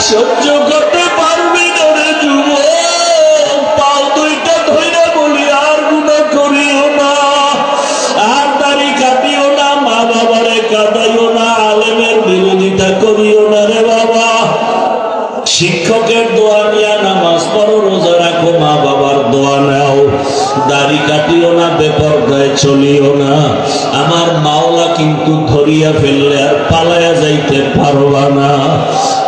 সহ্য করতে পারবি না রে যুবক, পাও দুইটা ধইরা বলি আর গুনাহ করিও না, আর দাড়ি কাটিও না, মা বাবারে কাঁদাইও না, আলেমের বিরোধিতা করিও না রে বাবা। শিক্ষকের দোয়া নিয়া নামাজ পড়ো, রোজা রাখো, মা বাবার দোয়া নাও, দাড়ি কাটিও না, বেপরদায় চলিও না। আমার মাওলা কিন্তু ধরিয়া ফেললে আর পালায়া যাইতে পারবা না।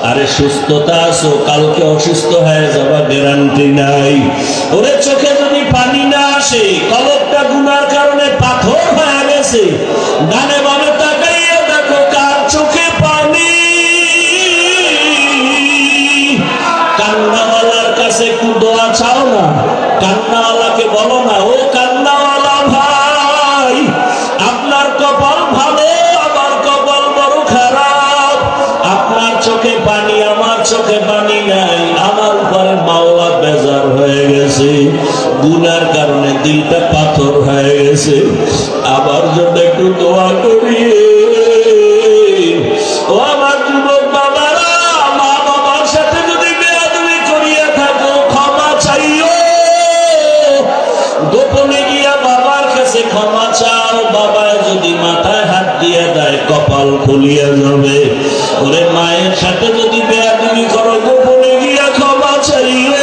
আরে সুস্থতা আছো, কালকে অসুস্থ হয়ে যাবা গ্যারান্টি নাই। ওরে চোখে যদি পানি না আসে, কলকটা গুনার কারণে পাথর হয়ে গেছে, ডানে বামে তাকাইয়া দেখো কার চোখে পানি। কান্নাওয়ালার কাছে একটু দোয়া চাও না, কান্নাওয়ালাকে বলো না, ও কান্নাওয়ালা ভাই, আপনার কপাল ভালো, আমার কপাল বড় খারাপ, আপনার চোখে পানি, আমার চোখে পানি নাই, আমার উপরে মাওলা বেজার হয়ে গেছে, গুনার কারণে দিলটা পাথর হয়ে গেছে, আবার জন্য একটু দোয়া করি। ও আমার যুবক বাবারা, মা বাবার সাথে যদি বেয়াদবি করিয়া থাকো, ক্ষমা চাইও, গোপনে গিয়া বাবার কাছে ক্ষমা চাও। বাবা যদি মাথায় হাত দিয়ে দেয়, কপাল খুলিয়া যাবে। ওরে মায়ের সাথে যদি বেয়াদবি করো, গোপনে গিয়া ক্ষমা চাইও।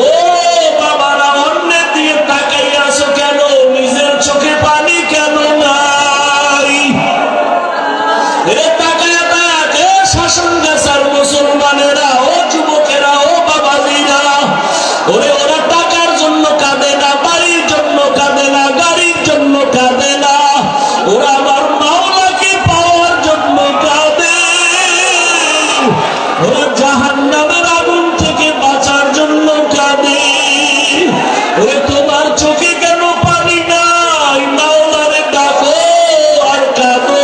ও বাবারা, অন্যের দিয়ে তাকাইয়াছো কেন? নিজের চোখে পানি কেন নাই? শাসন গাছার মুসলমানেরা, ও যুবকেরা, ও বাবাজিরা, ওরে ওরা টাকার জন্য কাঁদে না, বাড়ির জন্য কাঁদে না, গাড়ির জন্য কাঁদে না, ওরা আমার মাওলাকে পাওয়ার জন্য কাঁদে। ওরা জাহান্নামের আগুন থেকে বাঁচার জন্য কাঁদে। ওরে তোমার চোখে কেন পানি নাই? মাওলারে ডাকো আর কাঁদো।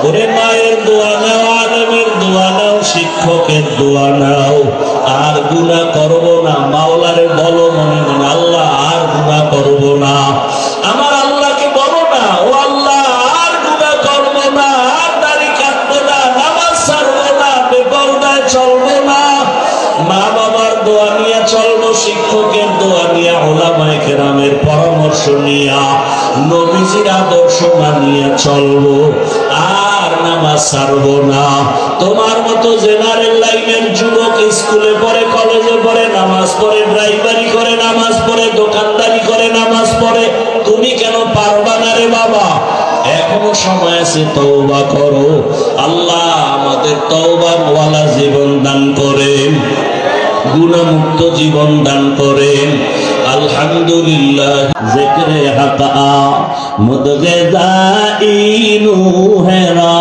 ওরে মায়ের দোয়া নাও, আলেমের দোয়া নাও, শিক্ষকের দোয়া নাও, আর গুনাহ করব না। মাওলারে বলো মনে মনে, আল্লাহ আর গুনাহ করব না। আমার আল্লাহকে বলো না, ও আল্লাহ আর গুনাহ করব না, আর দাড়ি কাটবো না, নামাজ ছাড়বো না, বেপরদায় চলবো না। মা বাবার দোয়া নিয়ে চলবো, শিক্ষকের দোয়া নিয়ে, উলামায়ে কেরামের পরামর্শ নিয়ে, নবীজির আদর্শ মানিয়ে চলবো, আর নামাজ ছাড়বো না। তোমার মতো জেনারেল লাইনের যুবক স্কুলে পড়ে, কলেজে পড়ে, নামাজ পড়ে, ড্রাইভারি করে নামাজ পড়ে, দোকানদারি করে নামাজ পড়ে, তুমি কেন পারবা না রে বাবা? এখনো সময় আছে, তওবা করো। আল্লাহ আমাদের তওবার ওয়ালা জীবন দান করেন, গুনাহমুক্ত জীবন দান করেন। আলহামদুলিল্লাহ জিক্রে হাকা মুদগাইনু হেরা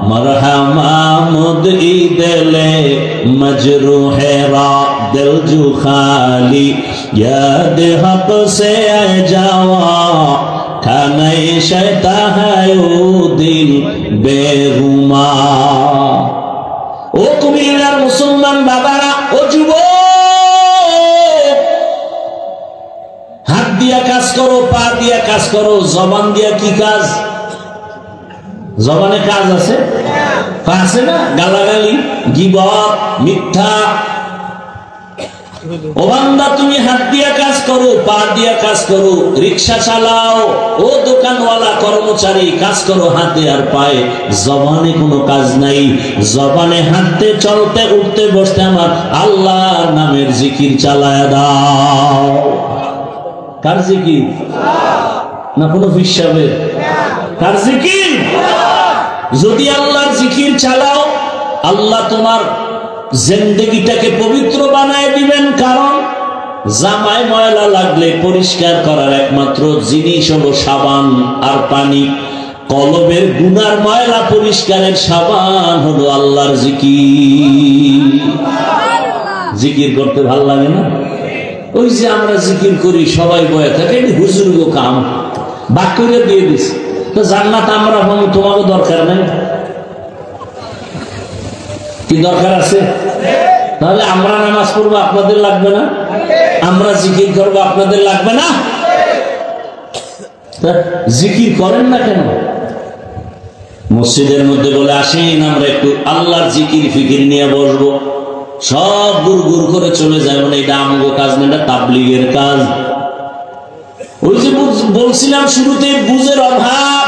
মরহমা মুদই দিলে মজরুহেরা দিল জু খালি ইয়াদ হক সে যাওয়া খানাই শয়তা হ্যায় ও দিল বেরুমা। ও কুমিল্লার মুসলমান বাবারা, ও যুবক, হাত দিয়া কাজ করো, পা দিয়া কাজ করো, জবান দিয়া কি কাজ? জবানে কাজ আছে, আছে না? গালাগালি, গীবত, মিথ্যা। ও বান্দা, তুমি হাত দিয়া কাজ করো, পা দিয়া কাজ করো, রিক্সা চালাও, ও দোকানওয়ালা, কর্মচারী, কাজ করো হাতে আর পায়ে, জবানে কোনো কাজ নাই। জবানে হাঁটতে, চলতে, উঠতে, বসতে আমার আল্লাহর নামের জিকির চালায়া দাও। কার জিকির? না কোনো হিসাবে? কার জিকির? যদি আল্লাহর জিকির চালাও, আল্লাহ তোমার জিন্দেগিটাকে পবিত্র বানায় দিবেন। কারণ জামায় ময়লা লাগলে পরিষ্কার করার একমাত্র জিনিস হলো সাবান আর পানি। কলবের গুনার ময়লা পরিষ্কারের সাবান হলো আল্লাহর জিকির। জিকির করতে ভাল লাগে না? ওই যে আমরা জিকির করি, সবাই বয়ে থাকে, হুজুর কাম বাক করে দিয়ে দিচ্ছে, তো জান্নাত আমরা তোমাকে দরকার নাই। কি দরকার আছে? তাহলে আমরা নামাজ পড়বো, আপনাদের লাগবে না? আমরা জিকির করবো, আপনাদের লাগবে না? জিকির করেন না কেন? মসজিদের মধ্যে বলে আসেন আমরা একটু আল্লাহর জিকির ফিকির নিয়ে বসবো, সব গুড় গুড় করে চলে যায়। মানে এটা আমগো কাজ না, এটা তাবলীগের কাজ। ওই যে বলছিলাম শুরুতে বুঝের অভাব।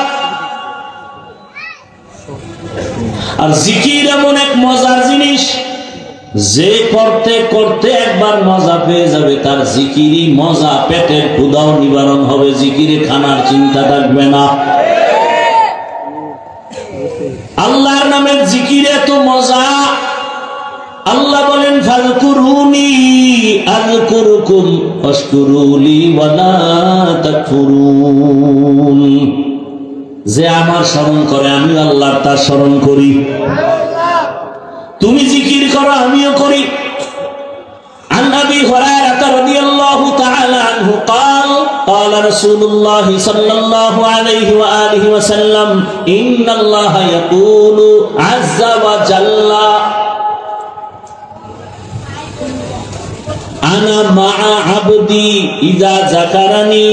আর জিকির এমন এক মজার জিনিস, যে করতে করতে একবার মজা পেয়ে যাবে, তার জিকিরই মজা, পেটের ক্ষুধাও নিবারণ হবে, জিকিরে খানার চিন্তা থাকবে না। আল্লাহর নামের জিকিরে এত মজা। আল্লাহ বলেন ফাযকুরুনি আযকুরুকুম ওয়াশকুরুলি ওয়া লা তাকফুরুন। যে আমার স্মরণ করে আমি আল্লাহর তার স্মরণ করি। তুমি জিকির করো আমিও করি। عن أبي هريرة رضي الله تعالى عنه قال قال رسول الله صلى الله عليه وآله وسلم إن الله يقول عز وجل أنا مع عبدي إذا ذكرني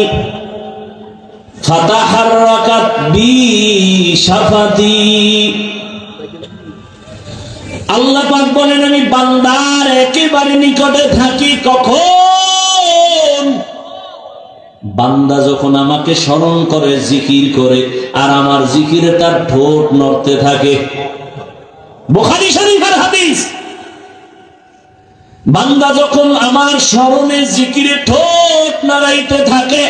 فتحركت بي شفتي। আল্লাহ পাক বলেন আমি বান্দার একেবারে নিকটে থাকি কখন? বান্দা যখন আমাকে স্মরণ করে, জিকির করে, আর আমার জিকিরে তার ঠোঁট নড়তে থাকে। বুখারী শরীফের হাদিস। বান্দা যখন আমার স্মরণে জিকিরে ঠোঁট নাড়াইতে থাকে,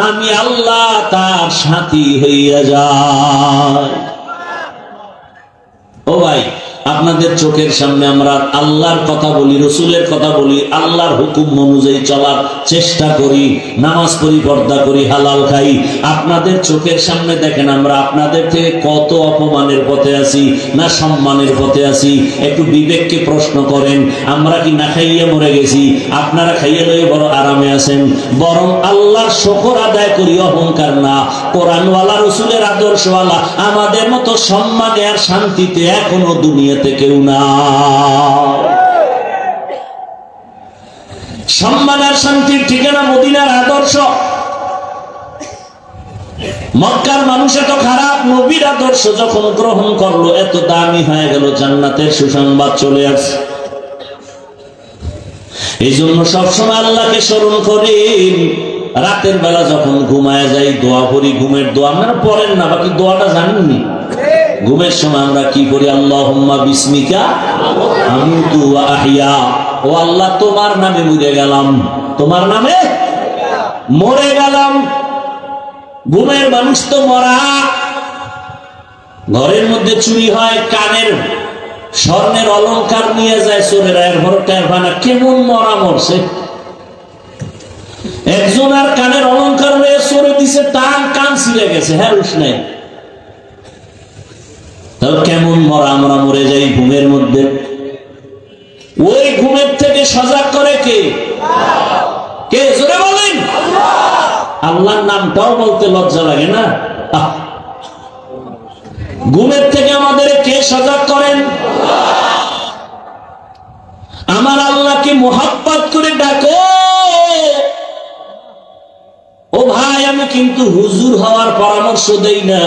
আমি আল্লাহ তার সাথী হইয়া যাই। ও ভাই, আপনাদের চোখের সামনে আমরা আল্লাহর কথা বলি, রসুলের কথা বলি, আল্লাহর হুকুম অনুযায়ী চলার চেষ্টা করি, নামাজ পড়ি, পর্দা করি, হালাল খাই। আপনাদের চোখের সামনে দেখেন আমরা আপনাদের থেকে কত অপমানের পথে আছি না সম্মানের পথে আছি। একটু বিবেককে প্রশ্ন করেন, আমরা কি না খাইয়ে মরে গেছি? আপনারা খাইয়ে লয়ে বড় আরামে আছেন। বরং আল্লাহর শুকর আদায় করি, অহংকার না। কোরআনওয়ালা, রসুলের আদর্শওয়ালা আমাদের মতো সম্মানে আর শান্তিতে এখনো দুনিয়াতে কেউ না। সম্মান আর শান্তির ঠিকানা মদিনার আদর্শ। মক্কার মানুষ এত খারাপ, নবীর আদর্শ যখন গ্রহণ করলো এত দামি হয়ে গেল, জান্নাতের সুসংবাদ চলে আসছে। এই জন্য সবসময় আল্লাহকে স্মরণ করেন। রাতের বেলা যখন ঘুমায় যাই দোয়া করি, ঘুমের দোয়া আপনারা পড়েন না, বাকি দোয়াটা জানেননি। ঘুমের সময় আমরা কি করি? আল্লাহুম্মা বিসমিকা আমুতু ওয়া আহইয়া। ও আল্লাহ, তোমার নামে মরে গেলাম, তোমার নামে মরে গেলাম। ঘুমের মানুষ তো মরা। ঘরের মধ্যে চুরি হয়, কানের স্বর্ণের অলংকার নিয়ে যায় চোরেরা, এরপর টের পায় না কেমন মরা মরছে। একজন আর কানের অলংকার নিয়ে চোরে দিছে, টান কান ছিঁড়ে গেছে, হ্যাঁ উস নাই। কেমন মরা আমরা মরে যাই ঘুমের মধ্যে। ওই ঘুমের থেকে সজাগ করে কে? কে? জোরে বলেন। আল্লাহর নামটাও বলতে লজ্জা লাগে না? ঘুমের থেকে আমাদের কে সজাগ করেন? আমার আল্লাহকে মোহাব্বত করে ডাকো। ও ভাই, আমি কিন্তু হুজুর হওয়ার পরামর্শ দেই না।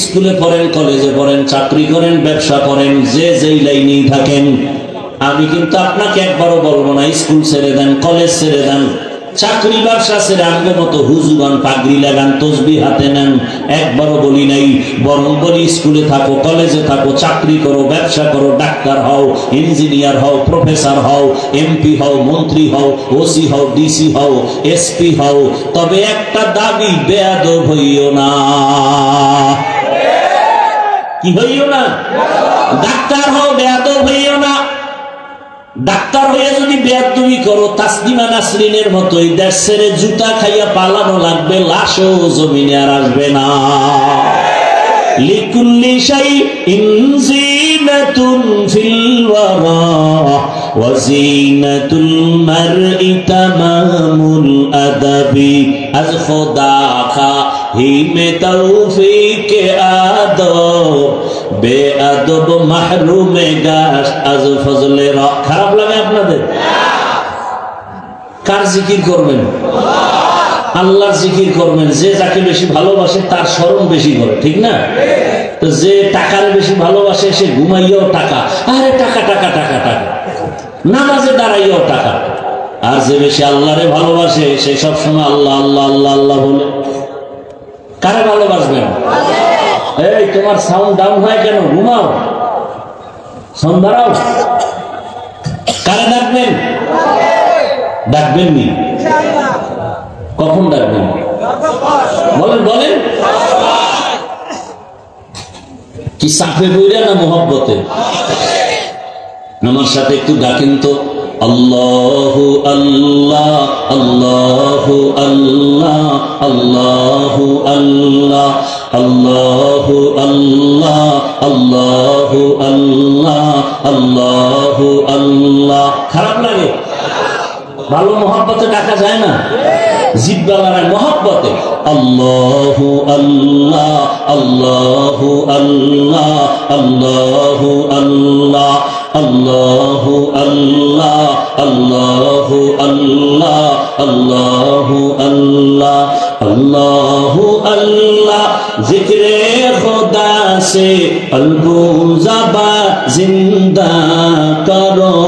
স্কুলে পড়েন, কলেজে পড়েন, চাকরি করেন, ব্যবসা করেন, যে যেই লাইনেই থাকেন, আমি কিন্তু আপনাকে একবারও বলবো না স্কুল ছেড়ে দেন, কলেজ ছেড়ে দেন, চাকরি ব্যবসা ছেড়ে আঙ্গ মতো হুজুরান, পাগড়ি লাগান, তসবিহ হাতে নেন, একবারও বলি নাই। বরং বলি স্কুলে থাকো, কলেজে থাকো, চাকরি করো, ব্যবসা করো, ডাক্তার হও, ইঞ্জিনিয়ার হও, প্রফেসর হও, এমপি হও, মন্ত্রী হও, ওসি হও, ডিসি হও, এসপি হও, তবে একটা দাবি, বেয়াদব হইও না। কি হইও না? ডাক্তার হও, বেয়াদব হইও না। ডাক্তার হয়ে যদি বেয়াদবি করো, তাসলিমা নাসরিনের মতোই দেশ ছেড়ে জুতা খাইয়া পালানো লাগবে, লাশও জমিনে আর আসবে না। লিকুল্লি শাইইন জিনাতুন ফিল ওয়ারা ওয়া জিনাতুল মারই তামামুল আদাবি। আজ খোদা হিমে তৌফিকে আদব, বেআদব মাহরুমে গাশ আজ ফজলে র। খারাপ লাগে আপনাদের? কার জিকির করবেন? আল্লাহর জিকির করবেন। যে যাকে বেশি ভালোবাসে তার স্মরণ বেশি করে, ঠিক না? তো যে টাকার বেশি ভালোবাসে সে ঘুমাইয়াও টাকা, আরে টাকা টাকা টাকা টাকা, নামাজে দাঁড়াইয়াও টাকা। আর যে বেশি আল্লাহরে ভালোবাসে সে সবসময় আল্লাহ আল্লাহ আল্লাহ আল্লাহ বলে। কারে ভালোবাসবেন? এই তোমার সাউন্ড ডাউন হয় কেন? ঘুমাও, সাউন্ড বাড়াও। কারে ডাকবেন? ডাকবেন নি? কখন ডাকবেন? বলেন বলেন। কি চাপে বইরা না মোহব্বতে? আমার সাথে একটু ডাকেন তো। আল্লাহু আল্লাহ আল্লাহু আল্লাহ আল্লাহু আল্লাহ আল্লাহু আল্লাহ আল্লাহু আল্লাহ আল্লাহু আল্লাহ। খারাপ লাগে? ভালো মহব্বতে ডাকা যায় না? জিব্বা লড়াই মহব্বতে। আল্লাহু আল্লাহ আল্লাহু আল্লাহ আল্লাহু আল্লাহ আল্লাহু আল্লাহ আল্লাহু আল্লাহ আল্লাহু আল্লাহ আল্লাহু আল্লাহ। জিক্রে খুদা से कल्बो ज़बा जिंदा करो।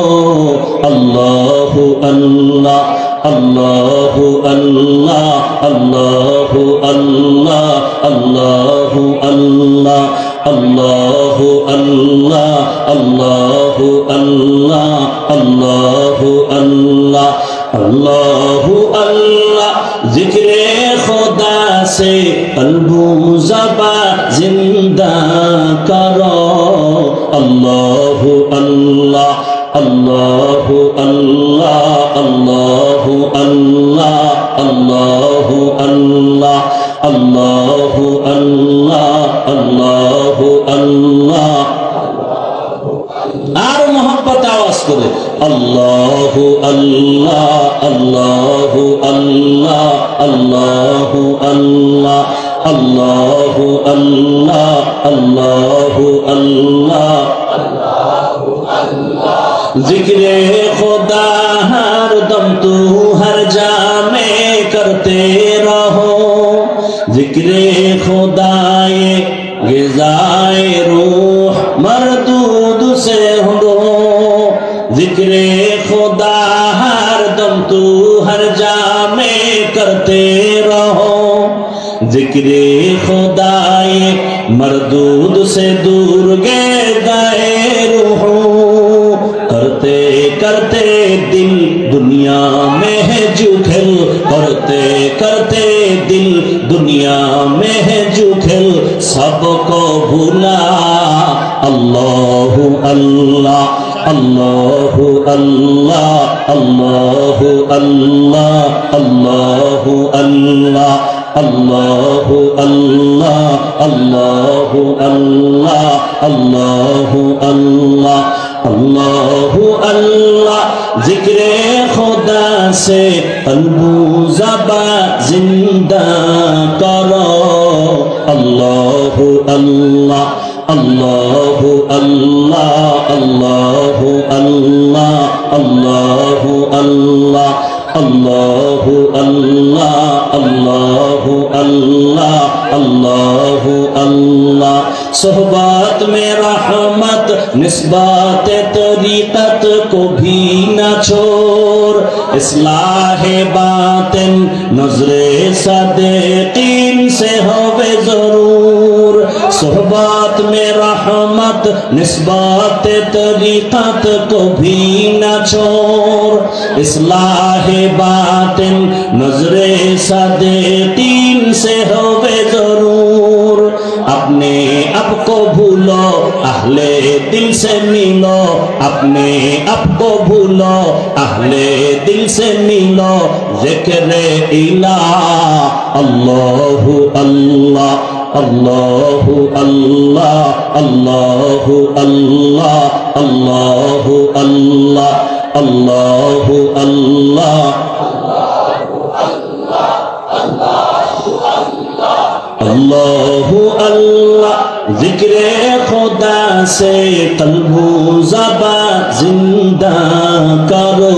अल्लाहु अल्लाह अल्लाहु अल्लाह अल्लाहु अल्लाह अल्लाहु अल्लाह अल्लाहु अल्लाह अल्लाहु अल्लाह अल्लाहु अल्लाह अल्लाहु अल्लाह। जिक्रे खुदा से कल्बो ज़बा जिंदा करो। अल्लाहु अल्लाह अल्लाहु अल्लाह अल्लाहु अल्लाह अल्लाहु अल्लाह अल्लाहु अल्लाह अल्लाहु अल्लाह। আর মোহাম্মত আওয়াজ করে আল্লাহু আল্লাহ আল্লাহু আল্লাহ আল্লাহু আল্লাহ আল্লাহু আল্লাহ আল্লাহু আল্লাহ আল্লাহু আল্লাহ। जिक्रे खुदा हर दम तू हर जा में करते रहो। जिक्रे खुदाए गिज़ाए रूह मरदूद से हो। जिक्रे खुदा हर दम तू हर जा में करते रहो। जिक्रे खुदाए मरदूद से दूर गए रूह। करते करते दिल दुनिया में है जुखल। करते करते दिल दुनिया में है जुखल। सबको भूला अल्लाहु अल्लाह अल्लाहु अल्लाह अल्लाहु अल्लाह अल्लाहु अल्लाह अल्लाहु अल्लाह अल्लाहु अल्लाह अल्लाहु अल्लाह अल्लाहु अल्लाह। जिक्रे खुदा से कल्बो ज़बा जिंदा करो। अल्लाहु अल्लाह अल्लाहु अल्लाह अल्लाहु अल्लाह अल्लाहु अल्लाह अल्लाहु अल्लाह अल्लाहु अल्लाह अल्लाहु अल्लाह। सोहबत में रहमत निस्बत तरीक़त को भी न छोड़। इस्लाहे बातिन नज़रे सदीक़ीन से होवे ज़रूर। सोहबत में रहमत निस्बत तरीक़त को भी न छोड़। इस्लाहे बातिन नज़रे सदीक़ीन से होवे ज़रूर। अपने आप को भूलो अहले दिल से मिलो। अपने आप को भूलो अहले दिल से मिलो। ज़िक्र इलाह अल्लाहु अल्लाह अल्लाहु अल्लाह अल्लाहु अल्लाह अल्लाहु अल्लाह अल्लाहु अल्लाह अल्लाहु अल्लाह। जिक्रे खुदा से कल्बो ज़बा जिंदा करो।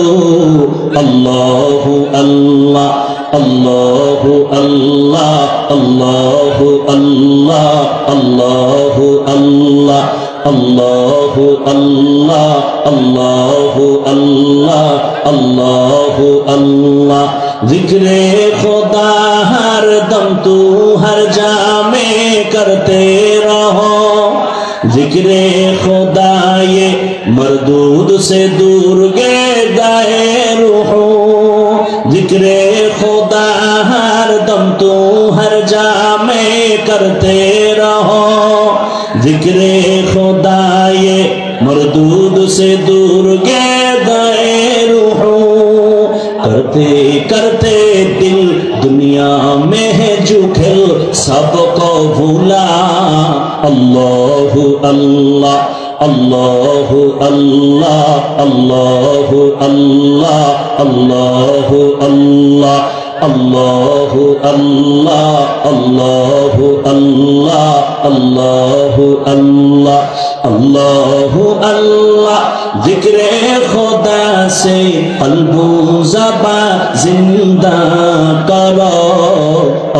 अल्लाहु अल्लाह আল্লাহু আল্লাহ আল্লাহু আল্লাহ আল্লাহু আল্লাহ আল্লাহু আল্লাহ আল্লাহু আল্লাহ আল্লাহু আল্লাহ जिक्रे खुदा हर दम तू हर जामे करते रहो जिक्रे खुदा ये मरदूद से दूर गे गाए रूहो जिक्रे खुदा हर दम तू हर जामे करते रहो जिक्रे खुदा ये मरदूद से दूर गे गाए रूहो करते करते दिल दुनिया में है जो खेल सबको भूला अल्लाहु अल्लाह अल्लाहु अल्लाह अल्लाहु अल्लाह अल्लाहु अल्लाह अल्लाहु अल्लाह अल्लाहु अल्लाह अल्लाहु अल्लाह अल्लाहु अल्लाह जिक्रे खुदा से कल्बो ज़बां जिंदा करो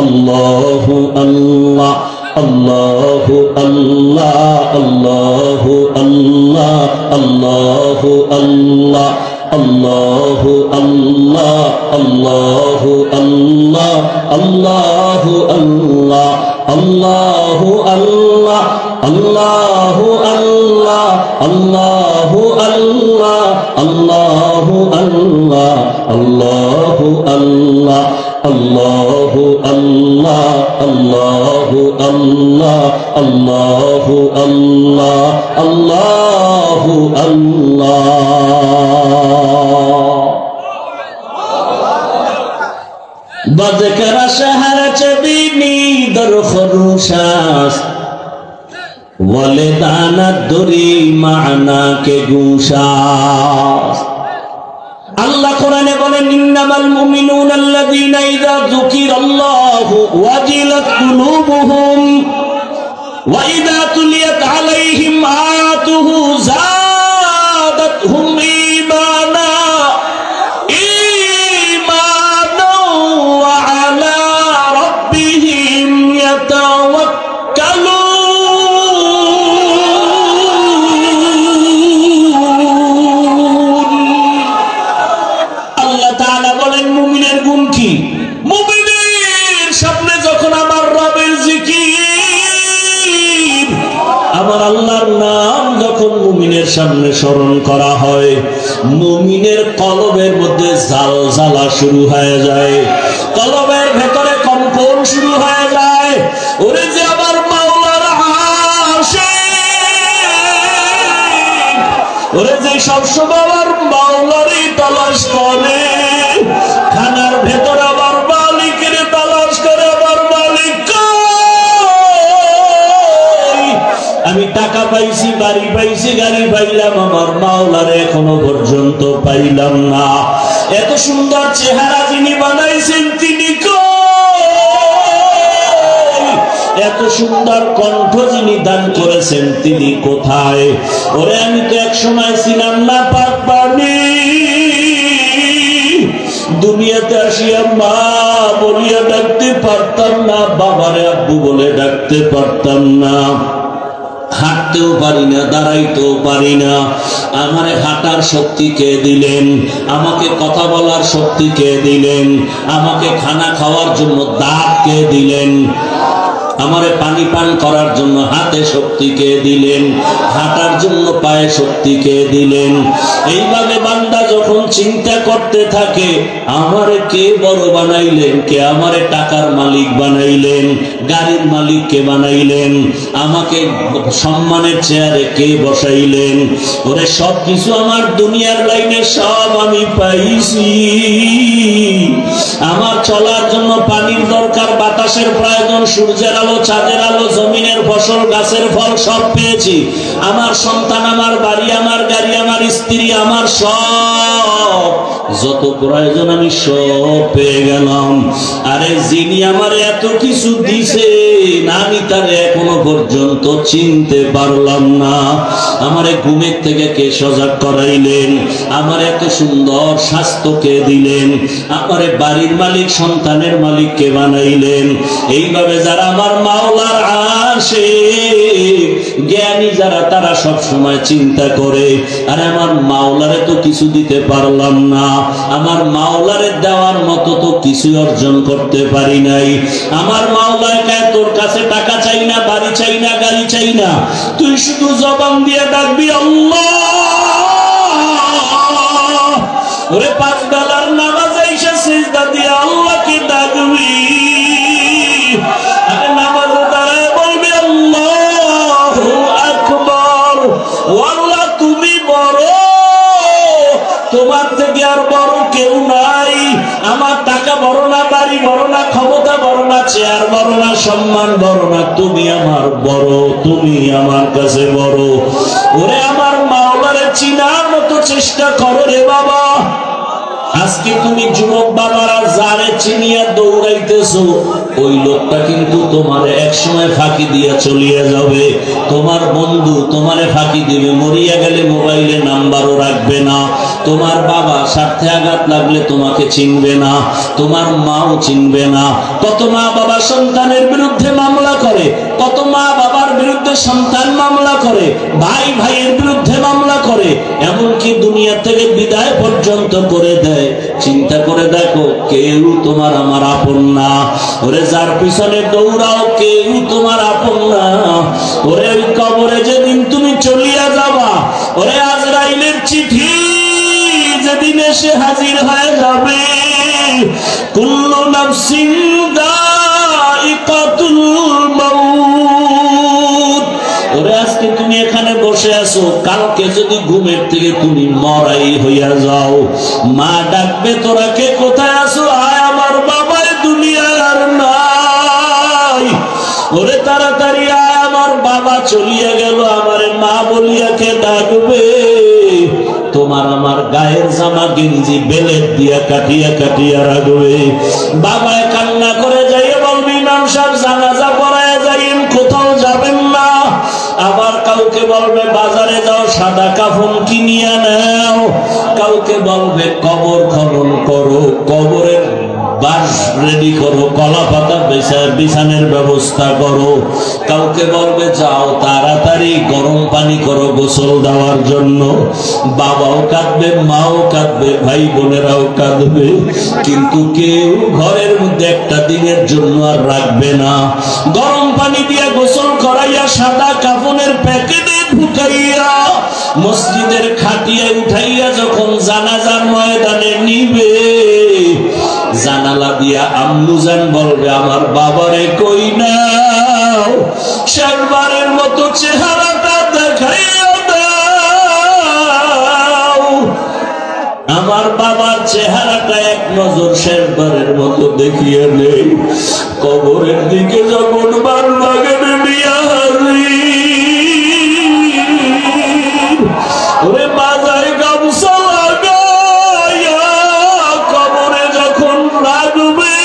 अल्लाहु अल्लाह अल्लाहु अल्लाह अल्लाहु अल्लाह अल्लाहु अल्लाह अल्लाहु अल्लाह अल्लाहु अल्लाह अल्लाहु अल्लाह अल्लाहु अल्लाह अल्लाहु अल्लाह अल्लाहु अल्लाह अल्लाहु अल्लाह अल्लाहु अल्लाह अल्लाहु अल्लाह अल्लाहु अल्लाह अल्लाहु अल्लाह अल्लाहु अल्लाह बदकरा शहर चबीनी दर खरूशास वलेदाना दुरी माना के गुशास अल्लाह कुराने बोले इन्नमाल मुमिनूना अल्लज़ीना इज़ा ज़ुकिरल्लाहु वजिलत कुलूबुहुम व इज़ा तुलियत अलैहिम आयातुहु ज़ादतहुम ईमाना ईमाना व अला रब्बिहिम यतवक्कलून সামনে স্মরণ করা হয় মুমিনের কলবের মধ্যে জালজালা শুরু হয়ে যায় কলবের ভেতরে কম্পন শুরু হয়ে যায় ওরে যে আমার মাওলার আশিক ওরে যে সবসময় আমার মাওলারই তালাশ করে খানার ভেতরে আমার মালিকের তালাশ করে আমার মালিক আমি টাকা পাইছি বাড়ি পাইছি গাড়ি পাইলাম আমার মাওলার এখনো পর্যন্ত পাইলাম না এত সুন্দর চেহারা যিনি বানাইছেন তিনি এত সুন্দর কণ্ঠ যিনি দান করেছেন তিনি কোথায় ওরে আমি তো এক সময় ছিলাম না পাক পানি দুনিয়াতে আসিয়া মা বলিয়া ডাকতে পারতাম না বাবারে আব্বু বলে ডাকতে পারতাম না হাঁটতেও পারি না দাঁড়াইতেও পারি না আমারে হাঁটার শক্তি কে দিলেন আমাকে কথা বলার শক্তি কে দিলেন আমাকে খানা খাওয়ার জন্য দাঁত কে দিলেন আমারে পানি পান করার জন্য হাতে শক্তি কে দিলেন হাঁটার জন্য পায়ে শক্তি কে দিলেন এইভাবে বান্দা যখন চিন্তা করতে থাকে আমারে কে বড় বানাইলেন কে আমারে টাকার মালিক বানাইলেন গাড়ির মালিক কে বানাইলেন আমাকে সম্মানের চেয়ারে কে বসাইলেন ওরে সব কিছু আমার দুনিয়ার লাইনে সব আমি পাইছি আমার চলার জন্য পানির দরকার বাতাসের প্রয়োজন সূর্যের আলো চাঁদের আলো জমিনের ফসল গাছের ফল সব পেয়েছি আমার সন্তান আমার বাড়ি আমার গাড়ি আমার স্ত্রী আমার সব যত প্রয়োজন আমি সব পেয়ে গেলাম আরে যিনি আমার এত কিছু দিছেন আমি তারে এখনো পর্যন্ত চিনতে পারলাম না। আমারে ঘুমের থেকে কে সজাগ করাইলেন? আমার এত সুন্দর স্বাস্থ্য কে দিলেন? আমারে বাড়ির মালিক সন্তানের মালিক কে বানাইলেন? এইভাবে যারা আমার মাওলার আশিক জ্ঞানী যারা, তারা সব সময় চিন্তা করে, আরে আমার মাওলারে তো কিছু দিতে পারলাম না, আমার মাওলারে দেওয়ার মতো তো কিছু অর্জন করতে পারি নাই। আমার মাওলায় কে তোর কাছে টাকা চাই না, বাড়ি চাই না, গাড়ি চাই না, তুই শুধু জবান দিয়ে ডাকবি আল্লাহ। ওরে পাঁচ বেলার নামাজে এসে সিজদা দিয়ে আল্লাহকে ডাকবি। আরে নামাজে দাঁড়ায় বলবি আল্লাহু আকবার। ও আল্লাহ তুমি বড়, তোমার থেকে আর বড় কেউ নাই। আমার টাকা বড় না, বাড়ি বড় না, ক্ষমতা বড় না, চেয়ার বড় না, সম্মান বড় না, তুমি আমার বড়, তুমি আমার কাছে বড়। ওরে আমার মাওলারে চিনার মতো চেষ্টা করো রে বাবা। আজকে তুমি যুবক বাবারা যারে চিনিয়া দৌড়াইতেছো, ওই লোকটা কিন্তু তোমার এক সময় ফাঁকি দিয়া চলিয়ে যাবে। তোমার বন্ধু তোমারে ফাঁকি দিবে, মরিয়া গেলে মোবাইলে নাম্বারও রাখবে না। তোমার বাবা স্বার্থে আঘাত লাগলে তোমাকে চিনবে না, তোমার মাও চিনবে না। কত মা বাবা সন্তানের বিরুদ্ধে মামলা করে, কত মা বাবার বিরুদ্ধে সন্তান মামলা করে, ভাই ভাইয়ের বিরুদ্ধে মামলা করে, এমনকি দুনিয়া থেকে বিদায় পর্যন্ত করে দেয়। চিন্তা করে দেখো, কেউ তোমার আমার আপন না। ওরে যার পিছনে দৌড়াও, কেউ তোমার আপন না। ওরে ওই কবরে যেদিন তুমি চলিয়া যাবা, ওরে আজরাইলের চিঠি যেদিন এসে হাজির হয়ে যাবে, কুল্লু নাফসিন যায়িকাতুল মাউত। ওরে আজকে তুমি এখানে বসে আছো, কালকে যদি ঘুমের থেকে তুমি মরাই হইয়া যাও, মা ডাকবে তোরা কে কোথায় আছো? আয় আমার বাবাই দুনিয়ার আর নাই। ওরে তাড়াতাড়ি আয়, আমার বাবা চলিয়া গেল, আমারে মা বলিয়া কে ডাকবে? তোমার আমার গায়ের জামা গেঞ্জি বেলেট দিয়া কাটিয়া কাটিয়া রাখবে। বাবায় কান্না করে যাইয়ে বলবি, ইমাম সাহেব জানাজা পড়ায় যাইয়েন, কোথাও যাবেন না। আবার কাউকে বলবে বাজারে যাও, সাদা কাফন কিনিয়া নাও। কাউকে বলবে কবর খনন করো, কবরের বাঁশ রেডি করো, কলা পাতা বিছানের ব্যবস্থা করো। কাউকে বলবে যাও তাড়াতাড়ি গরম পানি করো গোসল দেওয়ার জন্য। বাবাও কাঁদবে, মাও কাঁদবে, ভাই বোনেরাও কাঁদবে, কিন্তু কেউ ঘরের মধ্যে একটা দিনের জন্য আর রাখবে না। গরম পানি দিয়ে গোসল করাইয়া সাদা কাফনের প্যাকেটে ঢুকাইয়া মসজিদের খাটিয়ায় উঠাইয়া যখন জানাজার ময়দানে নিবে, জানালা দিয়া আম্মুজান বলবে, আমার বাবারে কই নাও, শেষবারের মতো চেহারাটা দেখাইয়া দাও। আমার বাবার চেহারাটা এক নজর শেষবারের মতো দেখিয়ে নেই। কবরের দিকে যখন বার লাগে ওরে বাজারে গামছা লাগাইয়া কবরে যখন রাখবে,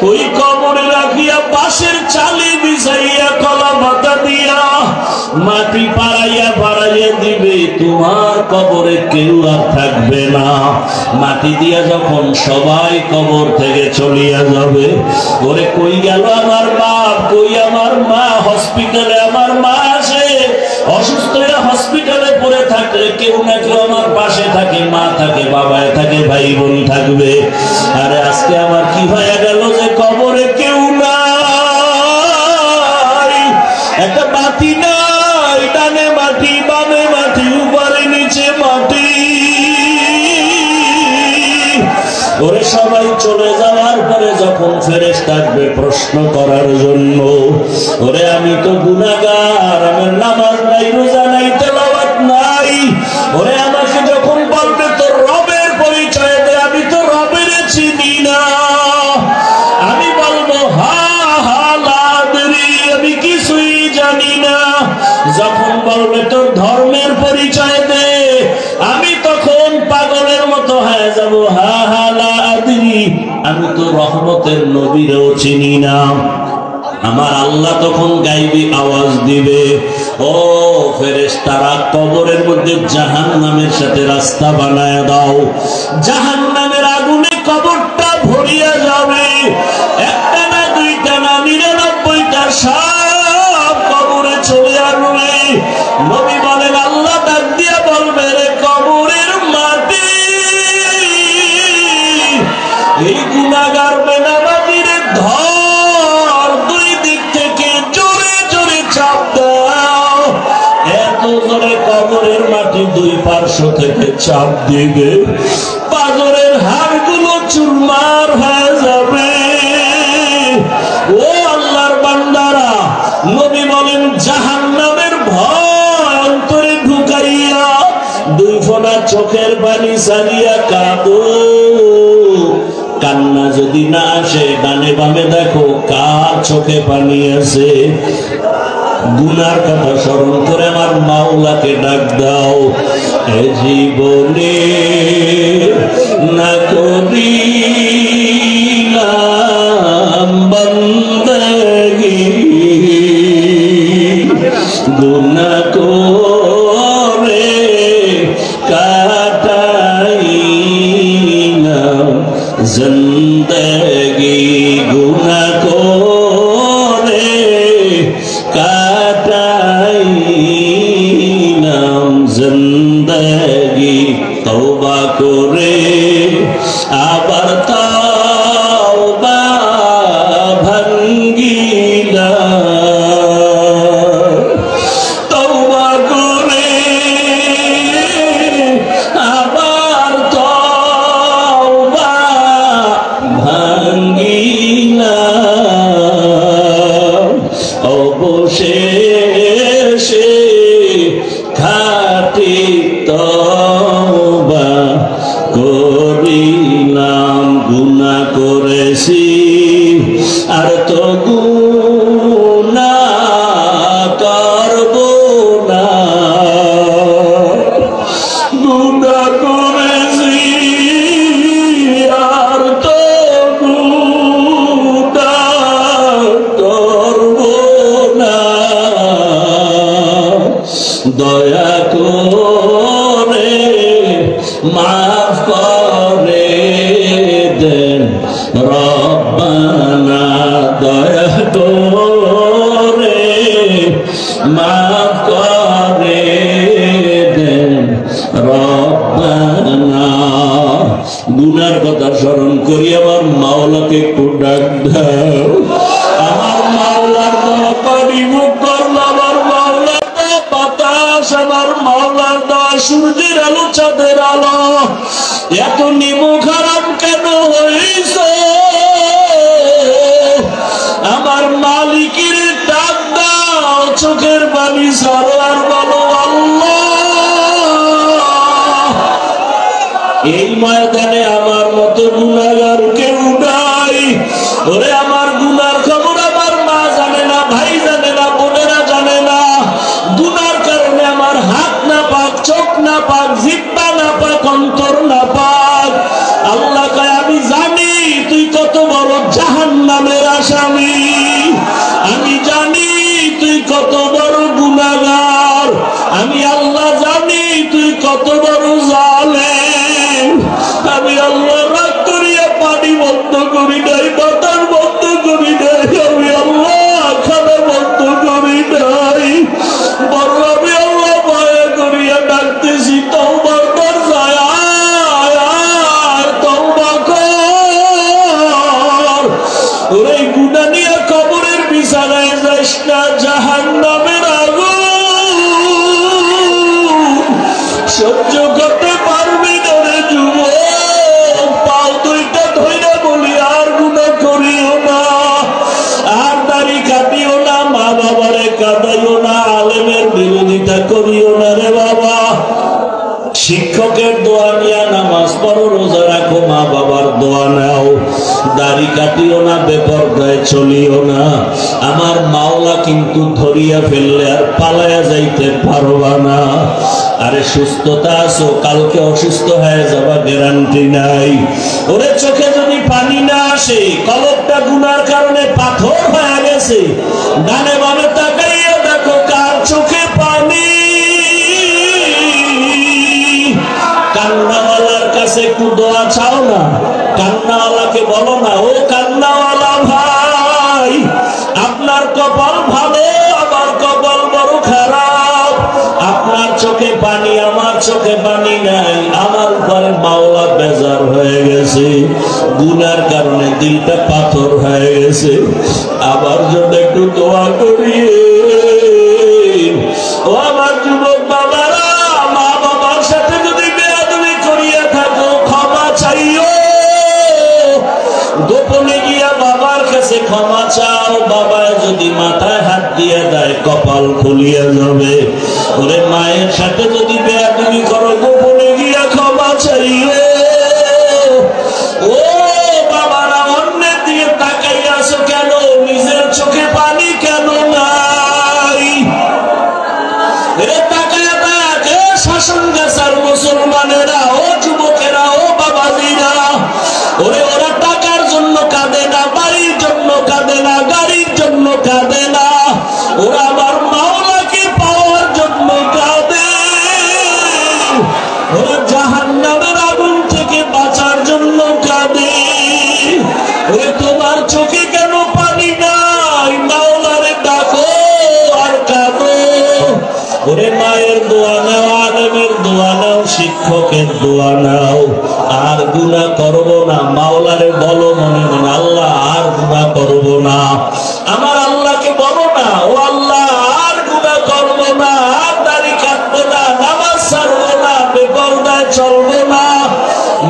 ওই কবরে রাখিয়া বাঁশের চালি বিছাইয়া কলা পাতা দিয়া মাটি পাড়াইয়া পাড়াইয়া দিবে, তোমার কবরে কেউ আর থাকবে না। মাটি দিয়া যখন সবাই কবর থেকে চলিয়া যাবে, ওরে কই গেল আমার বাপ, কই আমার মা? হসপিটালে আমার মা আসে, অসুস্থ হয়ে হসপিটালে পড়ে থাকলে কেউ না কেউ আমার পাশে থাকে, মা থাকে, বাবায় থাকে, ভাই বোন থাকবে। আরে আজকে আমার কি হয়ে গেল যে কবরে কেউ নাই, একটা বাতি নাই, ডানে মাটি বামে মাটি, উপরে নিচে মাটি। ওরে সবাই চলে যাওয়ার পরে যখন ফেরেশতা আসবে প্রশ্ন করার জন্য, ওরে আমি তো গুনাহগার, আমার নামাজ নাই, রোজা নাই, তেলাওয়াত নাই। ওরে আমাকে যখন বলবে তোর রবের পরিচয় দে, আমি তো রবের চিনি না। আমি বলবো হা হা লা আদরি, আমি কিছুই জানি না। যখন বলবে তোর ধর্মের পরিচয় দে, আমি তখন পাগলের মতো হয়ে যাব, হা হা লা আদরি, আমি তো রহমতের নবীরও চিনি না। আমার আল্লাহ তখন গাইবি আওয়াজ দিবে, ও ফেরেশতারা কবরের মধ্যে জাহান্নামের সাথে রাস্তা বানায় দাও। জাহান্নামের আগুনে কবরটা ভরিয়া যাবে, একটা না দুইটা না 99টা সাপ কবরে চলে আসবে। নবী বলেন, আল্লাহ ডাক দিয়া বলবে, রে কবরের মাটি, এই গুনাহগার বেনামাজির ধর, দুই দিক থেকে জোরে জোরে চাপ দাও। এত জোরে কবরের মাটি দুই পার্শ্ব থেকে চাপ দিবে, পাজরের হাড়গুলো চুরমার হয়ে যাবে। ও আল্লাহর বান্দারা, নবী বলেন, জাহান্নামের ভয় অন্তরে ঢুকাইয়া দুই ফোঁটা চোখের পানি ছাড়িয়া কাঁদো। কান্না যদি না আসে, ডানে বামে দেখো কার চোখে পানি আছে। গুনার কথা স্মরণ করে আমার মাওলাকে ডাক দাও, এ জীবনে না করিলাম বন্দেগি, গুনাহ করে কাটাইলাম জিন্দেগি, গুনাহ করে কাটাইলাম জিন্দেগি। তওবা করে আবার তওবা ভাঙ্গিলাম, তওবা করে আবার তওবা ভাঙ্গিলাম, অবশেষে খাঁটি তওবা করিলাম। গুনাহ করেছি আর তো গুনাহ করব না, গুনাহ করেছি আর তো গুনাহ করব না। দয়া করে মাফ করে দেন রব্বানা, দয়া করে মাফ করে দেন রব্বানা। গুনার কথা স্মরণ করি আমার মাওলাকে একটু ডাক দাও। আমার মাওলার দেওয়া পানি মুখ করল, আমার মাওলার দেওয়া বাতাস, আমার মাওলার দেওয়া সূর্যের আলো চাঁদের আলো, এত নিমুখ হারাম কেন হইছ? আমার মালিকের ডাক দাও, চোখের পানি ছাড়ো আর বলো, আল্লাহ, এই ময়দানে আমার মতো গুনাহগার কেউ নাই। ওরে আমার গুনার খবর আমার মা জানে না, ভাই জানে না, বোনেরা জানে না। গুনার কারণে আমার হাত না পাক, চোখ না পাক, জিহ্বা না পাক, অন্তর না পাক। আল্লাহ কয়, আমি জানি তুই কত বড় জাহান্নামের আসামি, আমি জানি তুই কত বড় গুনাহগার, আমি আল্লাহ জানি তুই কত বড় জালেম। আমি আল্লাহ রাগ করিয়া পানি বন্ধ করি নাই, বাতাস বন্ধ করি নাই, আমি আল্লাহ খানা বন্ধ করি নাই। বড় আমি আল্লাহ ভয় করিয়া ডাকতেছি, তওবার দরজায় আয়, তওবা কর। ওরে গুনাহ নিয়ে কবরের বিছানায় যাইস না, জাহান্নামের আগুন সহ্য করতে পারবি না রে যুবক। পাও দুইটা ধইরা বলি, আর গুনাহ করিও না, আর দাড়ি কাটিও না, মা বাবারে কাঁদাইও না, আলেমের বিরোধিতা করিও না রে বাবা। শিক্ষকের দোয়া নিয়া নামাজ পড়ো, রোজা রাখো, মা বাবার দোয়া নাও, দাড়ি কাটিও না, বেপরদায় চলিও না। আমার মাওলা কিন্তু ধরিয়া ফেললে আর পালায়া যাইতে পারবা না। আরে সুস্থতা আছো, কালকে অসুস্থ হয়ে যাবা গ্যারান্টি নাই। ওরে চোখে যদি পানি না আসে, কলবটা গুনার কারণে পাথর হয়ে গেছে, ডানে বামে তাকাইয়া দেখো কার চোখে পানি। কান্নাওয়ালার কাছে একটু দোয়া চাও না, কান্নাওয়ালাকে বলো না, ও কান্নাওয়ালা ভাই, আপনার কপাল ভালো, আমার কপাল বড় খারাপ। আপনার চোখে পানি, আমার চোখে পানি নাই। আমার উপরে মাওলা বেজার হয়ে গেছে, গুনার কারণে দিলটা পাথর হয়ে গেছে। আবার যদি একটু দোয়া করিয়ে, ও আমার যুবক বাবারা, মা বাবার সাথে যদি বেয়াদবি করিয়া থাকো ক্ষমা চাইও। গোপনে গিয়া বাবার কাছে ক্ষমা চাও। বাবা যদি মাথায় হাত দিয়ে দেয় কপাল খুলিয়া যাবে। ওরে মায়ের সাথে যদি বেয়াদবি করো গোপনে গিয়া ক্ষমা চাইও। ও বাবারা, অন্যের দিকে তাকাইয়া আছো কেন? নিজের চোখে পানি কেন নাই? তাকাইয়া দেখে শাসন গাছার মুসলমানেরা, ও যুবকেরা, ও বাবাজিরা, ওরে ওরা টাকার জন্য কাঁদে না, বাড়ির জন্য কাঁদে না, গাড়ির জন্য কাঁদে না, ওরা আমার মাওলাকে পাওয়ার জন্য কাঁদে। ওরা জাহান্নামের আগুন থেকে বাঁচার জন্য কাঁদে। ওরে তোমার চোখে কেন পানি নাই? মাওলারে ডাকো আর কাঁদো। ওরে মায়ের দোয়া নাও, আলেমের দোয়া নাও, শিক্ষকের দোয়া নাও, আর গুনাহ করব না। মাওলারে বলো মনে মনে, আল্লাহ আর গুনাহ করব না। আমার আল্লাহকে বলো না, ও আল্লাহ আর গুনাহ করব না, আর দাড়ি কাটবো না, নামাজ ছাড়বো না, বেপরদায় চলবো না।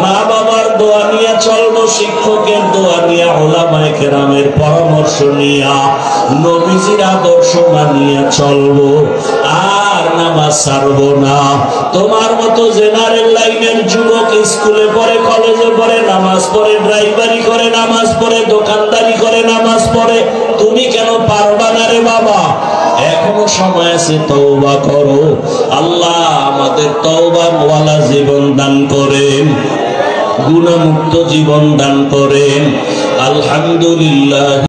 মা বাবার দোয়া নিয়ে চলবো, শিক্ষকের দোয়া নিয়ে, উলামায়ে কেরামের পরামর্শ নিয়ে, নবীজির আদর্শ মানিয়ে চলবো, আর নামাজ ছাড়বো না। তোমার মতো জেনারেল লাইনের যুবক স্কুলে পড়ে, কলেজে পড়ে, নামাজ পড়ে, ড্রাইভারি করে নামাজ পড়ে, দোকানদারি করে নামাজ পড়ে, তুমি কেন পারবা না রে বাবা? এখনো সময় আছে, তওবা করো। আল্লাহ আমাদের তওবা ওয়ালা জীবন দান করেন, গুনাহমুক্ত জীবন দান করেন। আলহামদুলিল্লাহ।